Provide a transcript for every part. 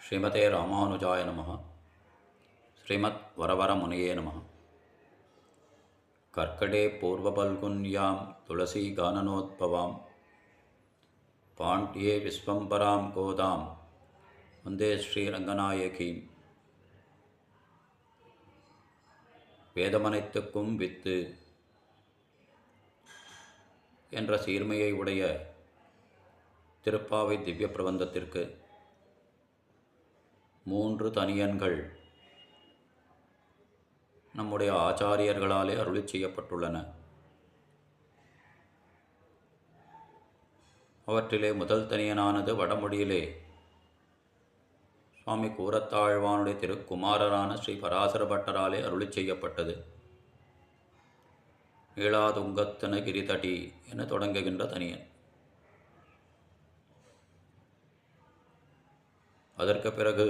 ஸ்ரீமதே ராமானுஜாய நமः. ஸ்ரீமத் வரவரமுனியே நமः. கர்க்கடே பூர்வபல்குன்யாம் துளசி கானனோத்பவாம் பாண்ட்யே விஸ்வம்பராம் கோதாம் வந்தே ஸ்ரீரங்கநாயகீம். வேதமனைத்துக்கும் வித்து என்ற சீர்மையை உடைய திருப்பாவை திவ்ய பிரபந்தத்திற்கு 3 தனியன்கள் நம்முடைய ஆச்சாரியர்களாலே அருளிச் செய்யப்பட்டுள்ளன. அவற்றிலே முதல் தனியனானது வடமொழியிலே சுவாமி கூரத்தாழ்வானுடைய திருக்குமாரரான ஸ்ரீ பராசர பட்டராலே அருளிச் செய்யப்பட்டது. நீளாதுங்கத்தன கிரிதடி என தொடங்குகின்ற தனியன். அதற்கு பிறகு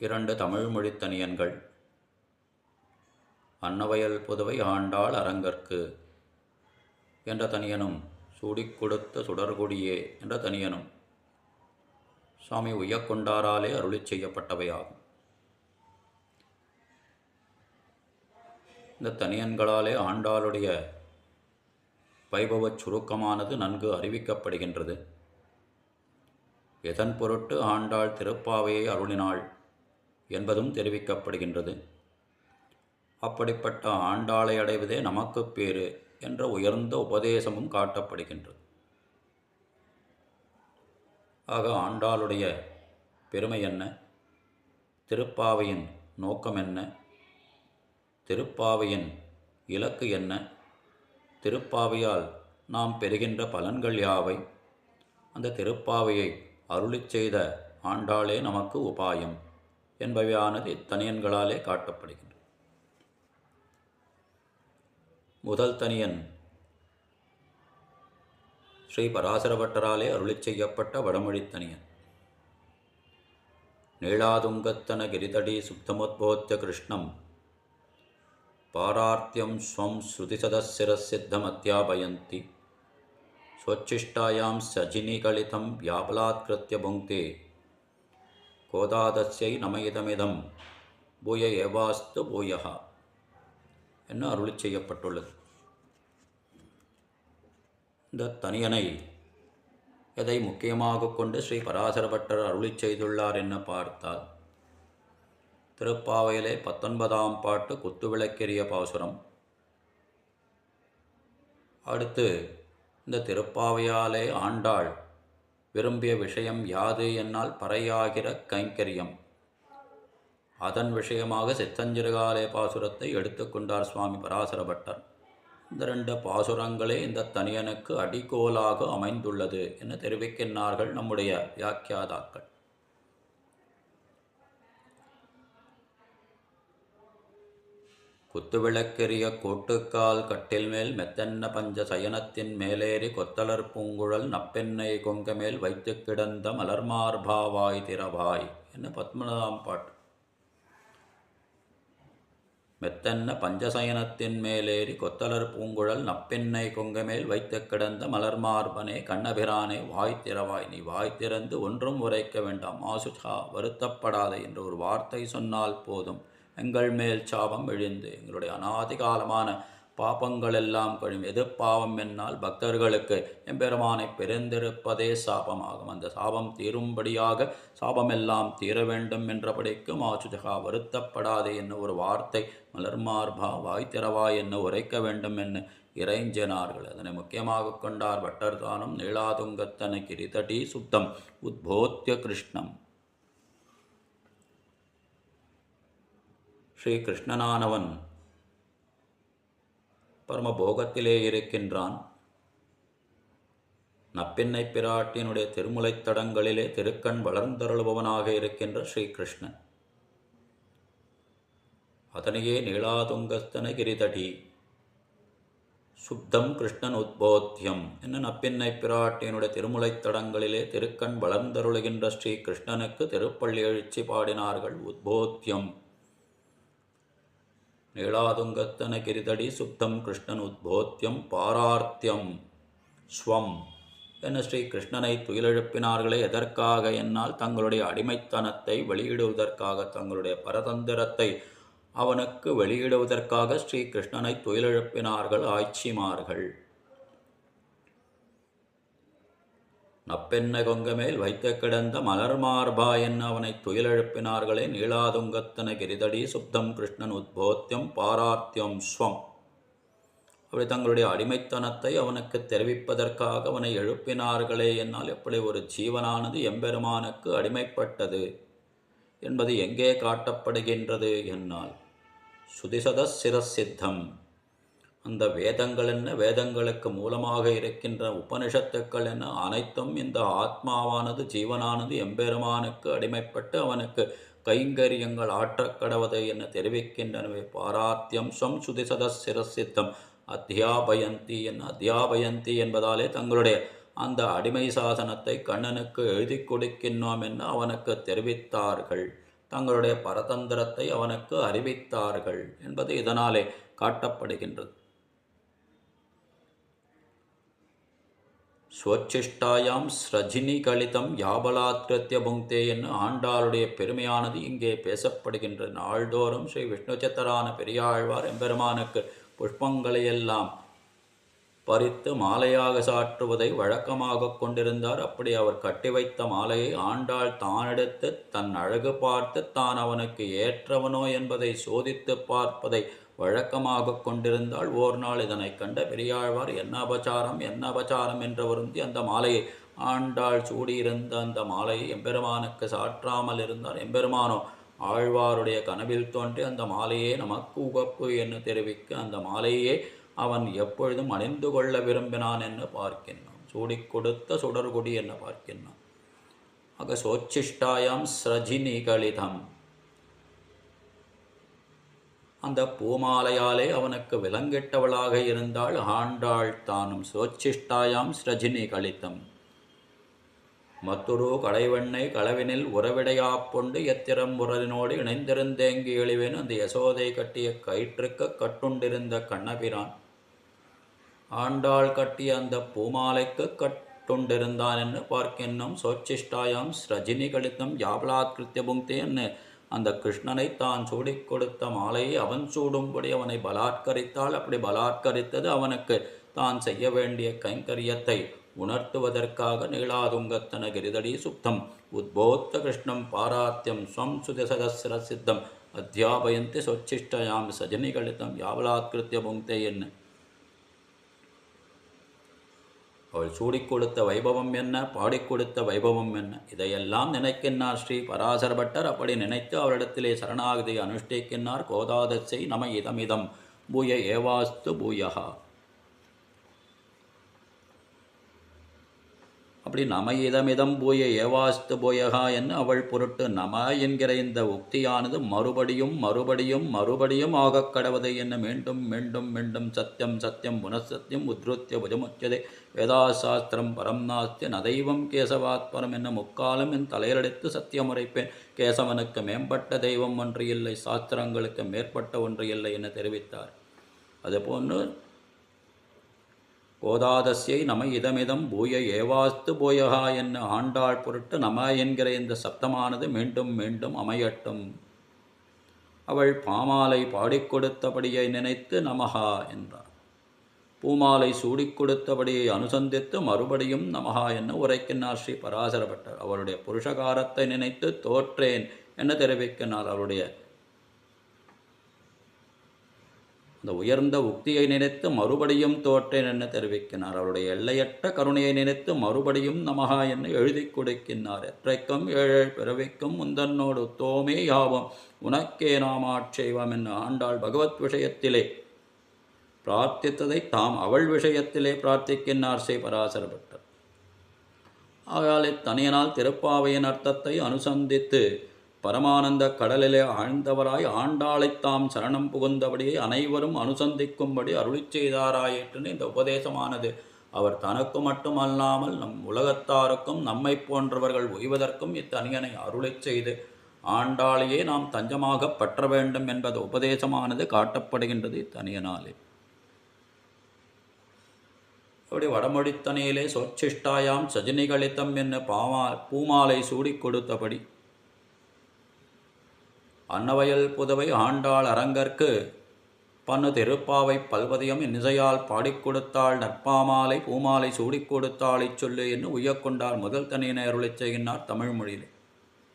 2 தமிழ் மொழி தனியன்கள், அன்னவயல் புதுவை ஆண்டாள் அரங்கற்கு என்ற தனியனும், சூடிக் கொடுத்த சுடர்கொடியே என்ற தனியனும் சுவாமி உய்யக்கொண்டாராலே அருளிச் செய்யப்பட்டவையாகும். இந்த தனியன்களாலே ஆண்டாளுடைய வைபவச் சுருக்கமானது நன்கு அறிவிக்கப்படுகின்றது. எதன் பொருட்டு ஆண்டாள் திருப்பாவையை அருளினாள் என்பதும் தெரிவிக்கப்படுகின்றது. அப்படிப்பட்ட ஆண்டாளை அடைவதே நமக்கு பேறு என்ற உயர்ந்த உபதேசமும் காட்டப்படுகின்றது. ஆக ஆண்டாளுடைய பெருமை என்ன, திருப்பாவையின் நோக்கம் என்ன, திருப்பாவையின் இலக்கு என்ன, திருப்பாவையால் நாம் பெறுகின்ற பலன்கள் யாவை, அந்த திருப்பாவையை அருளிச் செய்த ஆண்டாளே நமக்கு உபாயம் என்பவையானது இத்தனியன்களாலே காட்டப்படுகின்றன. முதல் தனியன் ஸ்ரீ பராசர பட்டராலே அருளிச் செய்யப்பட்ட வடமொழி தனியன். நீளாதுங்கத்தன கிரிதடி சுப்தமுத்போத்ய கிருஷ்ணம் பாரார்த்தியம் ஸ்வம் ஸ்ருதிசதசிரசித்தமத்யாபயந்தி ஸ்வச்சிஷ்டாயாம் சஜினிகலிதம் வியாபலாத்கிருத்ய புங்க்தே கோதாதஸ்யை நமயிதமிதம் பூய ஏவாஸ்து பூயஹா என்ன அருளிச் செய்யப்பட்டுள்ளது. இந்த தனியனை எதை முக்கியமாக கொண்டு ஸ்ரீ பராசர பட்டர் அருளிச் செய்துள்ளார் என்ன பார்த்தால், திருப்பாவையிலே 19ஆம் பாட்டு குத்துவிளக்கெரிய பாசுரம். அடுத்து இந்த திருப்பாவையாலே ஆண்டாள் விரும்பிய விஷயம் யாது என்னால் பறையாகிற கைங்கரியம். அதன் விஷயமாக சித்தஞ்சிறுகாலே பாசுரத்தை எடுத்துக்கொண்டார் சுவாமி பராசர பட்டர். இந்த 2 பாசுரங்களே இந்த தனியனுக்கு அடிக்கோலாக அமைந்துள்ளது என தெரிவிக்கின்றார்கள் நம்முடைய வியாக்கியாதாக்கள். குத்துவிளக்கெரிய கோட்டுக்கால் கட்டில் மேல் மெத்தென்ன பஞ்ச சயனத்தின் மேலேறி கொத்தலர் பூங்குழல் நப்பெண்ணை கொங்க மேல் வைத்து கிடந்த மலர்மார்பாவாய் திரவாய் என்ன 19ஆம் பாட்டு. மெத்தென்ன பஞ்சசயனத்தின் மேலேறி கொத்தலர் பூங்குழல் நப்பெண்ணை கொங்க மேல் வைத்து கிடந்த மலர்மார்பனே கண்ணபிரானே வாய் திறவாய், நீ வாய் திறந்து ஒன்றும் உரைக்க வேண்டாம், ஆசுஷா வருத்தப்படாதே என்ற ஒரு வார்த்தை சொன்னால் போதும், எங்கள் மேல் சாபம் விழிந்து எங்களுடைய அநாதிகாலமான பாபங்கள் எல்லாம் கழியும். எது பாவம் என்னால் பக்தர்களுக்கு எம்பெருமானை பிரிந்திருப்பதே சாபமாகும். அந்த சாபம் தீரும்படியாக சாபமெல்லாம் தீர வேண்டும் என்றபடிக்கு மாசுஜகா வருத்தப்படாதே என்ன ஒரு வார்த்தை, மலர்மார்பா வாய் திறவாய் என்ன உரைக்க வேண்டும் என்ன இறைஞ்சனார்கள். அதனை முக்கியமாக கொண்டார் பட்டர் தானும். நீளாதுங்கத்தன கிரிதடி சுத்தம் உத்போத்ய கிருஷ்ணம். ஸ்ரீ கிருஷ்ணனானவன் பரமபோகத்திலே இருக்கின்றான். நப்பெண்ணை பிராட்டியினுடைய திருமுலைத்தடங்களிலே திருக்கண் வளர்ந்தருளுபவனாக இருக்கின்ற ஸ்ரீகிருஷ்ணன். அதனையே நீளாதுங்கஸ்தன கிரிதடி சுப்தம் கிருஷ்ணன் உத்போத்தியம் என்ன நப்பெண்ணை பிராட்டியினுடைய திருமுலைத்தடங்களிலே திருக்கண் வளர்ந்தருளுகின்ற ஸ்ரீ கிருஷ்ணனுக்கு திருப்பள்ளி எழுச்சி பாடினார்கள். உத்போத்தியம் நீளாதுங்கத்தன கிரிதடி சுப்தம் கிருஷ்ணன் உத்போத்தியம் பாரார்த்தியம் ஸ்வம் என்ன ஸ்ரீ கிருஷ்ணனை துயிலெழுப்பினார்களே எதற்காக என்னால் தங்களுடைய அடிமைத்தனத்தை வெளியிடுவதற்காக, தங்களுடைய பரதந்திரத்தை அவனுக்கு வெளியிடுவதற்காக ஸ்ரீ கிருஷ்ணனை துயிலெழுப்பினார்கள் ஆய்ச்சிமார்கள். நப்பெண்ணை கொங்கமேல் வைத்த கிடந்த மலர்மார்பா என்ன அவனை துயிலெழுப்பினார்களே நீளாதுங்கத்தன கிரிதடி சுப்தம் கிருஷ்ணன் உத்போத்தியம் பாரார்த்தியம் ஸ்வம். அப்படி தங்களுடைய அடிமைத்தனத்தை அவனுக்கு தெரிவிப்பதற்காக அவனை எழுப்பினார்களே என்னால் எப்படி ஒரு ஜீவனானது எம்பெருமானுக்கு அடிமைப்பட்டது என்பது எங்கே காட்டப்படுகின்றது என்னால் சுதிசத சிரசித்தம். அந்த வேதங்கள் என்ன, வேதங்களுக்கு மூலமாக இருக்கின்ற உபனிஷத்துக்கள் என்ன, அனைத்தும் இந்த ஆத்மாவானது ஜீவனானது எம்பெருமானுக்கு அடிமைப்பட்டு அவனுக்கு கைங்கரியங்கள் ஆற்றக்கடவது என தெரிவிக்கின்றனவே. பாராத்தியம் ஸ்வம் சுதிசத சிரசித்தம் அத்தியாபயந்தி அத்தியாபயந்தி என்பதாலே தங்களுடைய அந்த அடிமை சாசனத்தை கண்ணனுக்கு எழுதி கொடுக்கின்றோம் என்று அவனுக்கு தெரிவித்தார்கள். தங்களுடைய பரதந்திரத்தை அவனுக்கு அறிவித்தார்கள் என்பது இதனாலே காட்டப்படுகின்றது. ஸ்வச்சிஷ்டாயாம் ஸ்ரஜினி கலிதம் யாபலாத்கிருத்திய புங்கே என்று ஆண்டாளுடைய பெருமையானது இங்கே பேசப்படுகின்ற. நாள்தோறும் ஸ்ரீ விஷ்ணு சித்தரான பெரியாழ்வார் எம்பெருமானுக்கு புஷ்பங்களையெல்லாம் பறித்து மாலையாக சாற்றுவதை வழக்கமாக கொண்டிருந்தார். அப்படி அவர் கட்டி வைத்த மாலையை ஆண்டாள் தான் எடுத்து தன் அழகு பார்த்து தான் அவனுக்கு ஏற்றவனோ என்பதை சோதித்து பார்ப்பதை வழக்கமாக கொண்டிருந்தாள். ஓர் நாள் இதனை கண்ட பெரியாழ்வார் என்ன அபச்சாரம் என்று வருந்தி அந்த மாலையை ஆண்டாள் சூடியிருந்த அந்த மாலையை எம்பெருமானுக்கு சாற்றாமல் இருந்தார். எம்பெருமானோ ஆழ்வாருடைய கனவில் தோன்றி அந்த மாலையே நமக்கு உகப்பு என்று தெரிவிக்க அந்த மாலையே அவன் எப்பொழுதும் அணிந்து கொள்ள விரும்பினான் என்று பார்க்கின்றான். சூடி கொடுத்த சுடர்குடி என்று பார்க்கின்றான். ஆக சோச்சிஷ்டாயாம் ஸ்ரஜினி கலிதம், அந்த பூமாலையாலே அவனுக்கு விலங்கிட்டவளாக இருந்தாள் ஆண்டாள் தானும். சோச்சிஷ்டாயாம் ஸ்ரஜினி கலிதம் மத்துரு கடைவெண்ணை களவினில் உறவிடையாப்பொண்டு எத்திரம் உரலினோடு இணைந்திருந்தேங்கி எழிவேன் அந்த யசோதை கட்டிய கயிற்றுக்கு கட்டுண்டிருந்த கண்ணபிரான் ஆண்டாள் கட்டிய அந்த பூமாலைக்கு கட்டுண்டிருந்தான் என்று பார்க்கின்றோம். சோச்சிஷ்டாயாம் ஸ்ரஜினி கலிதம் யாபலாத்கிருத்திய புங்கே என்று அந்த கிருஷ்ணனை தான் சூடி கொடுத்த மாலையை அவன் சூடும்படி அவனை பலாத்கரித்தால். அப்படி பலாத்கரித்தது அவனுக்கு தான் செய்ய வேண்டிய கைங்கரியத்தை உணர்த்துவதற்காக. நீளாதுங்கத்தன கிரிதடி சுப்தம் உத்போத்த கிருஷ்ணம் பாராத்தியம் ஸ்வம் சுதிசதசிரசித்தம் அத்தியாபயந்தி சொச்சிஷ்டயாம் சஜினி கலிதம் யாவலாத்கிருத்திய புங்கே என்ன. அவள் சூடிக் கொடுத்த வைபவம் என்ன, பாடிக் கொடுத்த வைபவம் என்ன, இதையெல்லாம் நினைக்கின்றார் ஸ்ரீ பராசர பட்டர். அப்படி நினைத்து அவரிடத்திலே சரணாகதியை அனுஷ்டிக்கின்றார். கோதாதசை நம இதமிதம் பூய ஏவாஸ்து பூயஹா. அப்படி நம இதமிதம் பூய ஏவாஸ்து பூயகா என்று அவள் பொருட்டு நம என்கிற இந்த உக்தியானது மறுபடியும் மறுபடியும் மறுபடியும் ஆகக் கடவுதை என்ன மீண்டும் மீண்டும் மீண்டும் சத்தியம் சத்தியம் புனசத்தியம் உத்ருத்திய புஜமுச்சதே வேதாசாஸ்திரம் பரம் நாஸ்தி நதைவம் கேசவாத்பரம் என்ன முக்காலம் என் தலையிலடித்து சத்தியம் உரைப்பேன். கேசவனுக்கு மேம்பட்ட தெய்வம் ஒன்று இல்லை, சாஸ்திரங்களுக்கு மேற்பட்ட ஒன்று இல்லை என தெரிவித்தார். அதுபோன்று கோதாதஸ்யை நம இதமிதம் பூய ஏவாஸ்து பூயகா என்ன ஆண்டாள் பொருட்டு நம என்கிற இந்த சப்தமானது மீண்டும் மீண்டும் அமையட்டும். அவள் பாமாலை பாடிக் கொடுத்தபடியை நினைத்து நமஹா என்றார். பூமாலை சூடிக் கொடுத்தபடியை அனுசந்தித்து மறுபடியும் நமஹா என்ன உரைக்கின்றார் ஸ்ரீ பராசர பட்டர். அவருடைய புருஷகாரத்தை நினைத்து தோற்றேன் என்ன தெரிவிக்கின்றார். அவருடைய அந்த உயர்ந்த உக்தியை நினைத்து மறுபடியும் தோற்றேன் என்ன தெரிவிக்கின்றார். அவருடைய எல்லையற்ற கருணையை நினைத்து மறுபடியும் நமகா என்று எழுதி கொடுக்கின்றார். எற்றைக்கும் ஏழை பிறவிக்கும் முந்தன்னோடு தோமே யாவும் உனக்கே நாம் ஆட்சேவம் என்ன ஆண்டாள் பகவத் விஷயத்திலே பிரார்த்தித்ததை தாம் அவள் விஷயத்திலே பிரார்த்திக்கின்றார் ஸ்ரீ பராசர பட்டர். ஆகாலே தனியனால் திருப்பாவையின் அர்த்தத்தை அனுசந்தித்து பரமானந்த கடலிலே ஆழ்ந்தவராய் ஆண்டாளைத்தாம் சரணம் புகுந்தபடியே அனைவரும் அனுசந்திக்கும்படி அருளி செய்தாராயிற்றுன்னு இந்த உபதேசமானது அவர் தனக்கு மட்டுமல்லாமல் நம் உலகத்தாருக்கும் நம்மை போன்றவர்கள் உய்வதற்கும் இத்தனியனை அருளி செய்து ஆண்டாளையே நாம் தஞ்சமாக பற்ற வேண்டும் என்பது உபதேசமானது காட்டப்படுகின்றது இத்தனியனாலே. அப்படி வடமொழித்தனையிலே சொச்சிஷ்டாயாம் சஜினிகளித்தம் என்ன பூமாலை சூடிக் கொடுத்தபடி அன்னவயல் புதவை ஆண்டாள் அரங்கற்கு பன்னு திருப்பாவை பல்வதியம் இன்னிசையால் பாடிக் கொடுத்தாள் நற்பாமாலை பூமாலை சூடிக் கொடுத்தாளை சொல்லு என்று உய்யக்கொண்டார் முதல் தனியனை அருளிச் செய்கின்றார் தமிழ் மொழியிலே.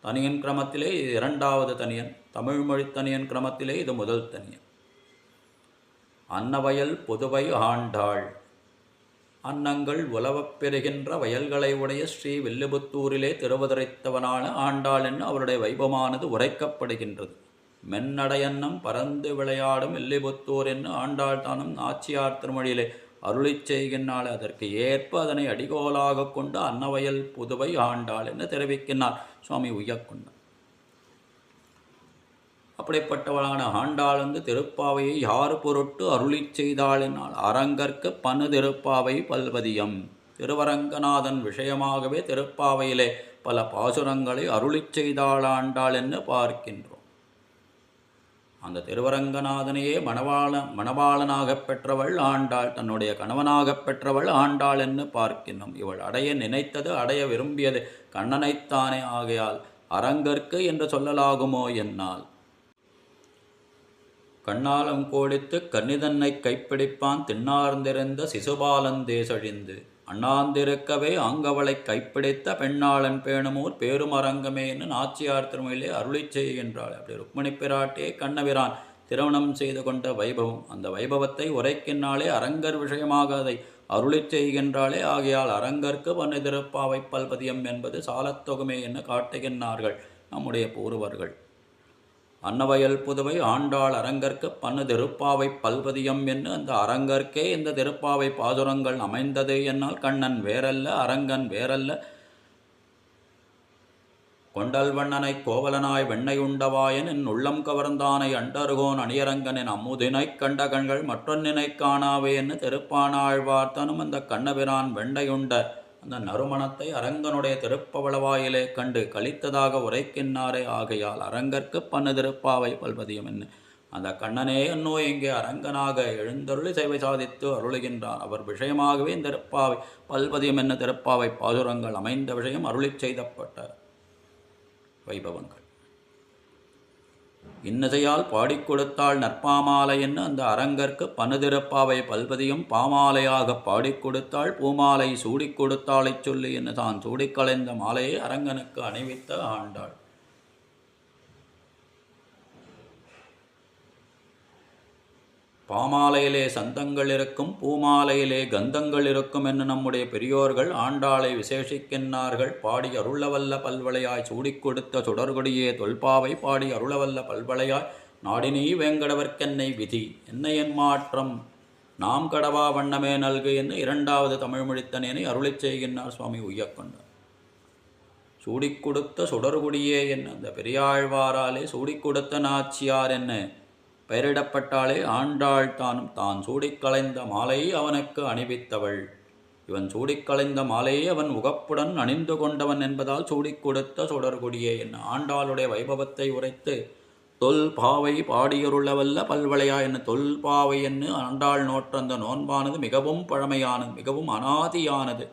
தனியன் கிரமத்திலே இது இரண்டாவது தனியன், தமிழ் மொழி தனியன் கிரமத்திலே இது முதல் தனியன். அன்னவயல் புதுவை ஆண்டாள். அன்னங்கள் உலவப் பெறுகின்ற வயல்களை உடைய ஸ்ரீ வில்லிபுத்தூரிலே திருவதரைத்தவனான ஆண்டாள் என்று அவருடைய வைபவமானது உரைக்கப்படுகின்றது. மென்னடையன்னம் பறந்து விளையாடும் வில்லிபுத்தூர் என்று ஆண்டாள் தானும் நாச்சியார் திருமொழியிலே அருளிச் செய்கின்றாள். அதற்கு ஏற்ப அதனை அடிகோலாக கொண்டு அன்னவயல் புதுவை ஆண்டாள் என்று தெரிவிக்கின்றார் சுவாமி உய்யக்கொண்டார். அப்படிப்பட்டவளான ஆண்டாள் திருப்பாவையை யார் பொருட்டு அருளிச் செய்தாள் என்னால் அரங்கற்கு பனு திருப்பாவை பல்வதியம். திருவரங்கநாதன் விஷயமாகவே திருப்பாவையிலே பல பாசுரங்களை அருளிச் செய்தாள் ஆண்டாள் என்று பார்க்கின்றோம். அந்த திருவரங்கநாதனையே மணவாளனாகப் பெற்றவள் ஆண்டாள், தன்னுடைய கணவனாகப் பெற்றவள் ஆண்டாள் என்று பார்க்கின்றோம். இவள் அடைய நினைத்தது, அடைய விரும்பியது கண்ணனைத்தானே. ஆகையால் அரங்கற்கு என்று சொல்லலாகுமோ என்னால். கண்ணாலம் கோடித்து கன்னிதன்னை கைப்பிடிப்பான் திண்ணார்ந்திருந்த சிசுபாலன் தேசழிந்து அண்ணாந்திருக்கவே ஆங்கவளை கைப்பிடித்த பெண்ணாளன் பேணுமூர் பேருமரங்கமே என்று நாச்சியார் திருமொழியிலே அருளிச் செய்கின்றாள். அப்படி ருக்மணி பிராட்டியை கண்ணபிரான் திருமணம் செய்து கொண்ட வைபவம், அந்த வைபவத்தை உரைக்கின்றாலே அரங்கர் விஷயமாக அதை அருளிச் செய்கின்றாளே. ஆகையால் அரங்கற்கு பன்னு திருப்பாவை பல்வதியம் என்பது சாலத்தொகுமே என்று காட்டுகின்றார்கள் நம்முடைய பூர்வர்கள். அன்னவயல் புதுவை ஆண்டாள் அரங்கற்கு பன்னு திருப்பாவை பல்வதியம் என்று அந்த அரங்கற்கே இந்த திருப்பாவை பாசுரங்கள் அமைந்தது என்னால் கண்ணன் வேறல்ல, அரங்கன் வேறல்ல. கொண்டல் வண்ணனை கோவலனாய் வெண்ணை உண்டவாயன் என் உள்ளம் கவர்ந்தானை அண்டருகோன் அணியரங்கனின் அம்முதினைக் கண்ட கண்கள் மற்றொன்னினை காணாவே என்று திருப்பானாழ்வார்த்தனும் அந்த கண்ணபிரான் வெண்ணையுண்ட அந்த நறுமணத்தை அரங்கனுடைய திருப்பவளவாயிலே கண்டு கழித்ததாக உரைக்கின்றாரே. ஆகையால் அரங்கற்கு பன்னு திருப்பாவை பல்வதியம் என்ன அந்த கண்ணனே என்னோ இங்கே அரங்கனாக எழுந்தருளி சேவை சாதித்து அருளுகின்றார். அவர் விஷயமாகவே இந்த திருப்பாவை பல்வதியம் என்ன திருப்பாவை பாசுரங்கள் அமைந்த விஷயம் அருளிச் செய்தப்பட்ட வைபவங்கள். இன்னசையால் பாடிக் கொடுத்தாள் நற்பாமாலை என்ன அந்த அரங்கற்கு பன்னு திருப்பாவை பல்வதியும் பாமாலையாக பாடிக் கொடுத்தாள் பூமாலை சூடிக் கொடுத்தாளை சொல்லி என்ன தான் சூடிக்கலைந்த மாலையை அரங்கனுக்கு அணிவித்த ஆண்டாள். பாமாலையிலே சந்தங்கள் இருக்கும், பூமாலையிலே கந்தங்கள் இருக்கும் என்று நம்முடைய பெரியோர்கள் ஆண்டாளை விசேஷிக்கின்றார்கள். பாடி அருளவல்ல பல்வளையாய் சூடிக் கொடுத்த சுடர்கொடியே தொல்பாவை பாடி அருளவல்ல பல்வளையாய் நாடினீ வேங்கடவர்க்கென்னை விதி என்னை என் மாற்றம் நாம் கடவா வண்ணமே நல்கு என்று இரண்டாவது தமிழ் மொழித்தனேனை அருளிச் செய்கின்றார் சுவாமி உய்யக்கொண்டார். சூடிக் கொடுத்த சுடர்கொடியே என்ன அந்த பெரியாழ்வாராலே சூடிக் கொடுத்த நாச்சியார் என்ன பெயரிடப்பட்டாலே ஆண்டாள் தானும் தான் சூடிக்கலைந்த மாலையை அவனுக்கு அணிவித்தவள். இவன் சூடிக்கலைந்த மாலையை அவன் உகப்புடன் அணிந்து கொண்டவன் என்பதால் சூடிக் கொடுத்த சுடர்கொடியே என்ன ஆண்டாளுடைய வைபவத்தை உரைத்து தொல் பாவை பாடியருளவல்ல பல்வளையா என்ன தொல் பாவை என்று ஆண்டாள் நோற்ற அந்த நோன்பானது மிகவும் பழமையானது, மிகவும் அனாதியானது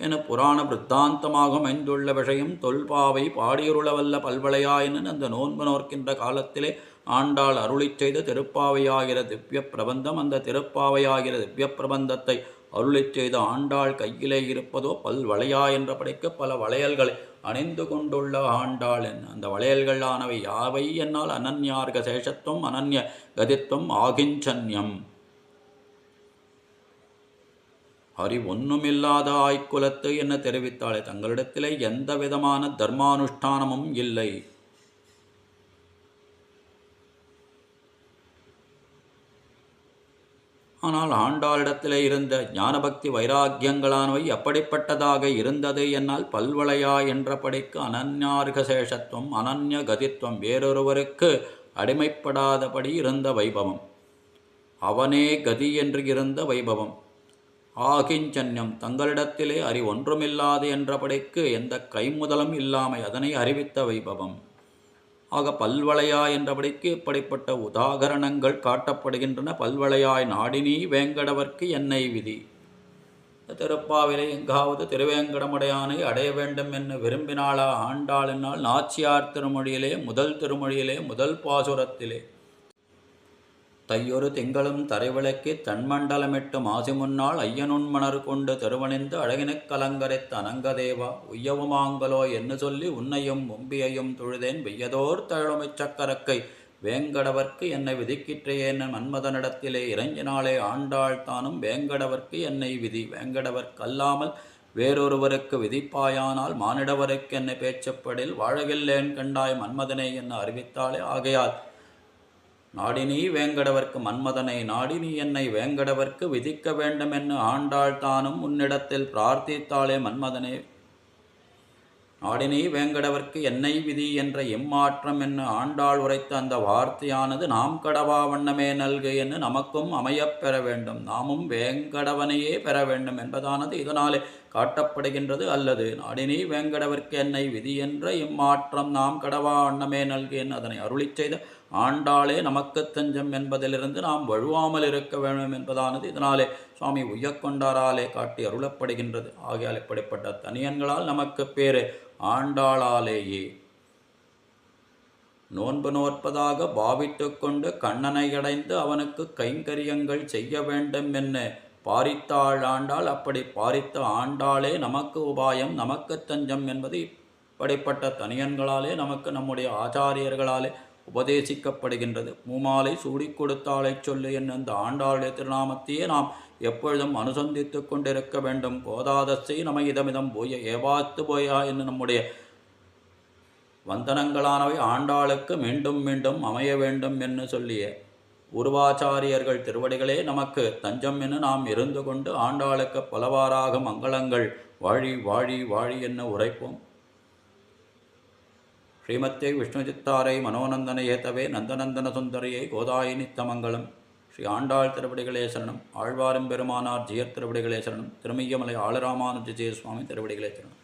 என புராண விருத்தாந்தமாக அமைந்துள்ள விஷயம். தொல்பாவை பாடியருளவல்ல பல்வளையா என்று அந்த நோன்பு நோக்கின்ற காலத்திலே ஆண்டாள் அருளிச் செய்த திருப்பாவையாகிற திவ்ய பிரபந்தம். அந்த திருப்பாவையாகிற திவ்ய பிரபந்தத்தை அருளிச் செய்த ஆண்டாள் கையிலே இருப்பதோ பல்வளையா என்ற படைக்க பல வளையல்களை அணிந்து கொண்டுள்ள ஆண்டாள் என்ன அந்த வளையல்களானவை யாவை என்னால் அனன்யார்க சேஷத்துவம் அனன்ய கதித்துவம் ஆகிஞ்சன்யம். ஒன்றுமில்லாத ஆய்க்குலத்து என்ன தெரிவித்தாளே. தங்களிடத்திலே எந்த விதமான தர்மானுஷ்டானமும் இல்லை. ஆனால் ஆண்டாளிடத்திலே இருந்த ஞானபக்தி வைராக்கியங்களானவை எப்படிப்பட்டதாக இருந்தது என்னால் பல்வளையா என்றபடிக்கு அனன்யார்கசேஷத்துவம் அனன்ய கதித்துவம் வேறொருவருக்கு அடிமைப்படாதபடி இருந்த வைபவம். அவனே கதி என்று இருந்த வைபவம். ஆகிஞ்சன்யம் தங்களிடத்திலே ஒன்றுமில்லாது என்றபடிக்கு எந்த கைமுதலும் இல்லாமை அதனை அறிவித்த வைபவம். ஆக பல்வளையா என்றபடிக்கு இப்படிப்பட்ட உதாகரணங்கள் காட்டப்படுகின்றன. பல்வளையாய் நாடினீ வேங்கடவர்க்கு என்னை விதி திருப்பாவிலை எங்காவது திருவேங்கடமுடையானை அடைய வேண்டும் என்று விரும்பினாளா ஆண்டாள் என்னால் நாச்சியார் திருமொழியிலே முதல் பாசுரத்திலே தையொரு திங்களும் தரைவிளக்கி தன்மண்டலமிட்டு மாசி முன்னாள் ஐயனுண்மணர் கொண்டு திருவணிந்து அழகினுக் கலங்கரைத்த அனங்கதேவா உய்யவுமாங்கலோ என்று சொல்லி உன்னையும் மும்பியையும் தொழுதேன் வெய்யதோர் தழுமைச் சக்கரக்கை வேங்கடவர்க்கு என்னை விதிக்கிற்றேன் மன்மதனிடத்திலே இறங்கினாலே ஆண்டாள் தானும் வேங்கடவர்க்கு என்னை விதி வேங்கடவர்க்கல்லாமல் வேறொருவருக்கு விதிப்பாயானால் மானிடவருக்கு என்னை பேச்சப்படில் வாழகில்லேன் கண்டாய் மன்மதனை என்ன அறிவித்தாளே ஆகையால் நாடினீ வேங்கடவர்க்கு மன்மதனை நாடினீ என்னை வேங்கடவர்க்கு விதிக்க வேண்டும் என்று ஆண்டாள் தானும் உன்னிடத்தில் பிரார்த்தித்தாளே மன்மதனே நாடினீ வேங்கடவர்க்கு என்னை விதி என்ற இம்மாற்றம் என்று ஆண்டாள் உரைத்த அந்த வார்த்தையானது நாம் கடவா வண்ணமே நல்கு என்று நமக்கும் அமையப் பெற வேண்டும், நாமும் வேங்கடவனையே பெற வேண்டும் என்பதானது இதனாலே காட்டப்படுகின்றது. அல்லது நாடினீ வேங்கடவர்க்கு என்னை விதி என்ற இம்மாற்றம் நாம் கடவா வண்ணமே நல்கு என்று அதனை அருளிச் செய்த ஆண்டாளே நமக்கு தஞ்சம் என்பதிலிருந்து நாம் வழுவாமல் இருக்க வேண்டும் என்பதானது இதனாலே சுவாமி உய்யக்கொண்டாராலே காட்டி அருளப்படுகின்றது. ஆகையால் இப்படிப்பட்ட தனியன்களால் நமக்கு பேரு ஆண்டாளாலேயே. நோன்பு நோற்பதாக பாவித்து கொண்டு கண்ணனை அடைந்து அவனுக்கு கைங்கரியங்கள் செய்ய வேண்டும் என்ன பாரித்தாள் ஆண்டாள். அப்படி பாரித்த ஆண்டாளே நமக்கு உபாயம் நமக்கு தஞ்சம் என்பது இப்படிப்பட்ட தனியன்களாலே நமக்கு நம்முடைய ஆச்சாரியர்களாலே உபதேசிக்கப்படுகின்றது. மூமாலை சூடி கொடுத்தாலை சொல்லு என்ன அந்த ஆண்டாளுடைய திருநாமத்தையே நாம் எப்பொழுதும் அனுசந்தித்து கொண்டிருக்க வேண்டும். போதாதசை நம இதமிதம் போய ஏவாத்து போயா என்று நம்முடைய வந்தனங்களானவை ஆண்டாளுக்கு மீண்டும் மீண்டும் அமைய வேண்டும் என்று சொல்லிய உருவாச்சாரியர்கள் திருவடிகளே நமக்கு தஞ்சம் என்று நாம் இருந்து கொண்டு ஆண்டாளுக்கு பலவாறாக மங்களங்கள் வாழி வாழி வாழி என்ன உரைப்போம். ஸ்ரீமத்தே விஷ்ணுசித்தாரை மனோநந்தன ஏத்தவே நந்தநந்தன சுந்தரியை கோதாயி நித்தமங்கலம். ஸ்ரீ ஆண்டாள் திருவடிகளே சரணம். ஆழ்வாரும் பெருமானார் ஜியர் திருவடிகளே சரணம். திருமையமலை ஆளராமானுஜ சுவாமி திருவடிகளே சரணம்.